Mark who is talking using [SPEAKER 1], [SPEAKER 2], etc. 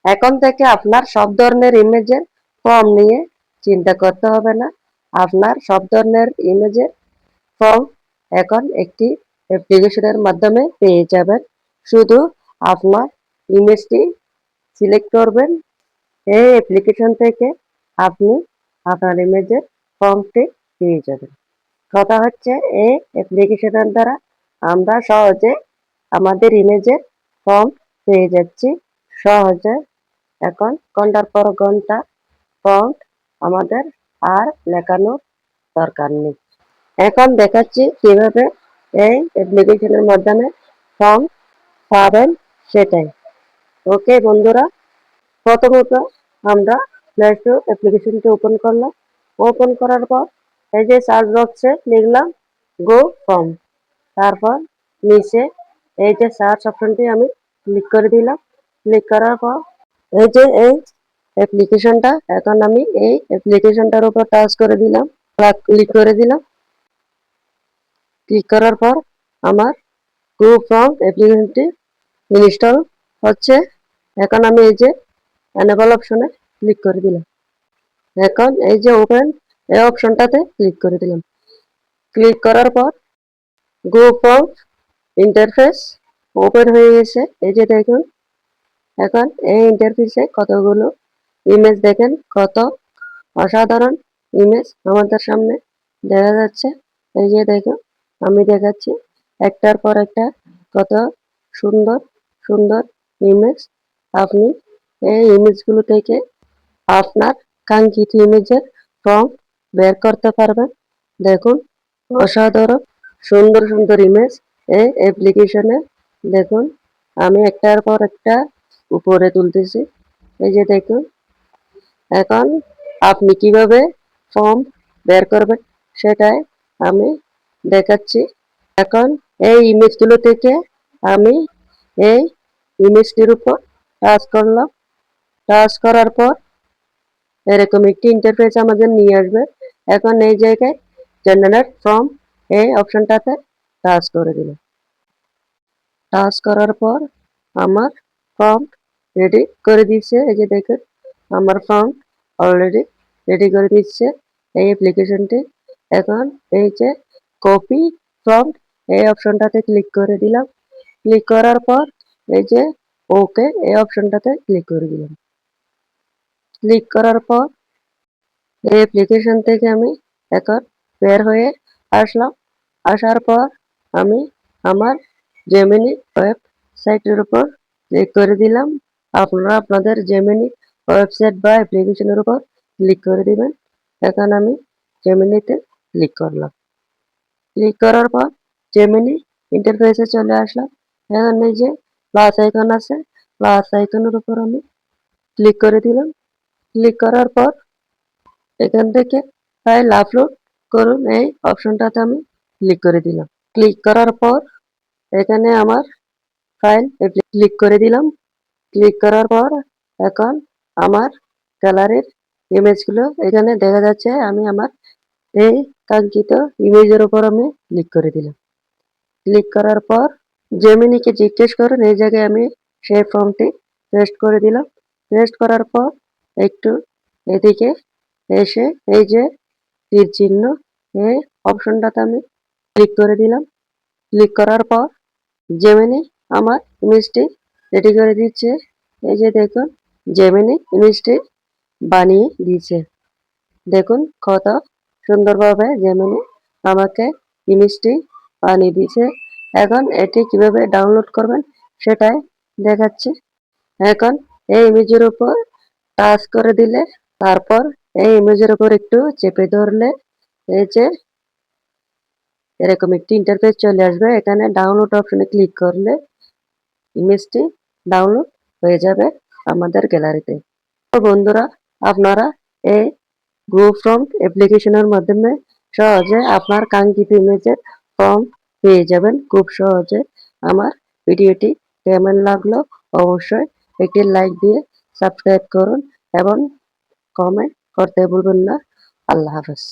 [SPEAKER 1] এখন থেকে আপনার সব ধরনের ইমেজের ফর্ম নিয়ে চিন্তা করতে হবে না। আপনার সব ধরনের ইমেজের ফর্ম এখন একটি অ্যাপ্লিকেশনের মাধ্যমে পেয়ে যাবেন। শুধু আপনার ইমেজটি সিলেক্ট করবেন। এই অ্যাপ্লিকেশন থেকে আপনি আপনার ইমেজের ফর্মটি পেয়ে যাবেন। কথা হচ্ছে এই অ্যাপ্লিকেশনের দ্বারা আমরা সহজে আমাদের ইমেজের ফর্ম পেয়ে যাচ্ছি সহজে। এখন ঘন্টার পর ঘন্টা ফর্ম আমাদের আর লেখানোর দরকার নেই। এখন দেখাচ্ছি কিভাবে এই অ্যাপ্লিকেশনের মাধ্যমে ফর্ম পাবেন সেটাই। ওকে বন্ধুরা, প্রথমত আমরা প্লে স্টোর অ্যাপ্লিকেশনটি ওপেন করলাম। ওপেন করার পর এই যে সার্চ বক্সে লিখলাম গো ফর্ম। তারপর নিচে এই যে সার্চ অপশনটি আমি ক্লিক করে দিলাম। ক্লিক করার পর এই যে এই অ্যাপ্লিকেশনটা, এখন আমি এই অ্যাপ্লিকেশনটার উপর টাচ করে দিলাম, ক্লিক করে দিলাম। ক্লিক করার পর আমার গো ফর্ম অ্যাপ্লিকেশনটি ইনস্টল হচ্ছে। এখন আমি এই যে এনেবল অপশনে ক্লিক করে দিলাম। এখন এই যে ওপেন এই অপশনটাতে ক্লিক করে দিলাম। ক্লিক করার পর গো ফর্ম ইন্টারফেস ওপেন হয়ে গেছে। এই যে দেখুন, এখন এই ইন্টারফেসে কতগুলো ইমেজ দেখেন, কত অসাধারণ ইমেজ আমাদের সামনে দেখা যাচ্ছে। এই যে দেখুন, আমি দেখাচ্ছি একটার পর একটা কত সুন্দর সুন্দর ইমেজ। আপনি এই ইমেজগুলো থেকে আপনার কাঙ্ক্ষিত ইমেজের ফর্ম বের করতে পারবেন। দেখুন, অসাধারণ সুন্দর সুন্দর ইমেজ এই অ্যাপ্লিকেশনে। দেখুন, আমি একটার পর একটা উপরে তুলতেছি। এই যে দেখুন, এখন আপনি কিভাবে ফর্ম বের করবেন সেটাই আমি দেখাচ্ছি। এখন এই ইমেজগুলো থেকে আমি এই ইমেজটির উপর টাচ করলাম। টাচ করার পর এরকম একটি ইন্টারফেস আমাদের নিয়ে আসবে। এখন এই জায়গায় জেনারেট ফর্ম এই অপশনটাতে টাচ করে দিলাম। টাচ করার পর আমার ফর্ম রেডি করে দিচ্ছে। এই যে দেখুন, আমার ফর্ম অলরেডি রেডি করে দিচ্ছে এই অ্যাপ্লিকেশনটি। এখন এই যে কপি ফর্ম এই অপশনটাতে ক্লিক করে দিলাম। ক্লিক করার পর এই যে ওকে এই অপশনটাতে ক্লিক করে দিলাম। ক্লিক করার পর এই অ্যাপ্লিকেশন থেকে আমি এখন বের হয়ে আসলাম। আসার পর আমি আমার জেমিনি ওয়েবসাইটের উপর ক্লিক করে দিলাম। আপনারা আপনাদের জেমিনি ওয়েবসাইট বা অ্যাপ্লিকেশনের উপর ক্লিক করে দিবেন। এখন আমি জেমিনিতে ক্লিক করলাম। ক্লিক করার পর জেমিনি ইন্টারফেসে চলে আসলাম। এখন এই যে প্লাস আইকন আছে, প্লাস আইকনের উপর আমি ক্লিক করে দিলাম। ক্লিক করার পর এখান থেকে ফাইল আপলোড করুন এই অপশনটাতে আমি ক্লিক করে দিলাম। ক্লিক করার পর এখানে আমার ফাইল ক্লিক করে দিলাম। ক্লিক করার পর এখন আমার গ্যালারির ইমেজগুলো এখানে দেখা যাচ্ছে। আমি আমার এই কাঙ্ক্ষিত ইমেজের উপর আমি ক্লিক করে দিলাম। ক্লিক করার পর জেমিনিকে জিজ্ঞেস করুন এই জায়গায় আমি সেই ফর্মটি পেস্ট করে দিলাম। পেস্ট করার পর একটু এদিকে এসে এই যে তীর চিহ্ন এই অপশনটাতে আমি ক্লিক করে দিলাম। ক্লিক করার পর জেমিনি আমার ইমেজটি রেডি করে দিচ্ছে। এই যে দেখুন, জেমিনি ইমেজটি বানিয়ে দিয়েছে। দেখুন কত সুন্দরভাবে জেমিনি আমাকে ইমেজটি বানিয়ে দিয়েছে। এখন এটি কিভাবে ডাউনলোড করবেন সেটাই দেখাচ্ছি। এখন এই ইমেজের উপর টাচ করে দিলে, তারপর এই ইমেজের উপর একটু চেপে ধরলে এই যে এরকম একটি ইন্টারফেস চলে আসবে। এখানে ডাউনলোড অপশনে ক্লিক করলে ইমেজটি ডাউনলোড হয়ে যাবে আমাদের গ্যালারিতে। তো বন্ধুরা, আপনারা এই গো ফর্ম অ্যাপ্লিকেশনের মাধ্যমে সহজে আপনার কাঙ্ক্ষিত ইমেজের ফর্ম পেয়ে যাবেন খুব সহজে। আমার ভিডিওটি কেমন লাগলো অবশ্যই একটি লাইক দিয়ে সাবস্ক্রাইব করুন এবং কমেন্ট করতে ভুলবেন না। আল্লাহ হাফেজ।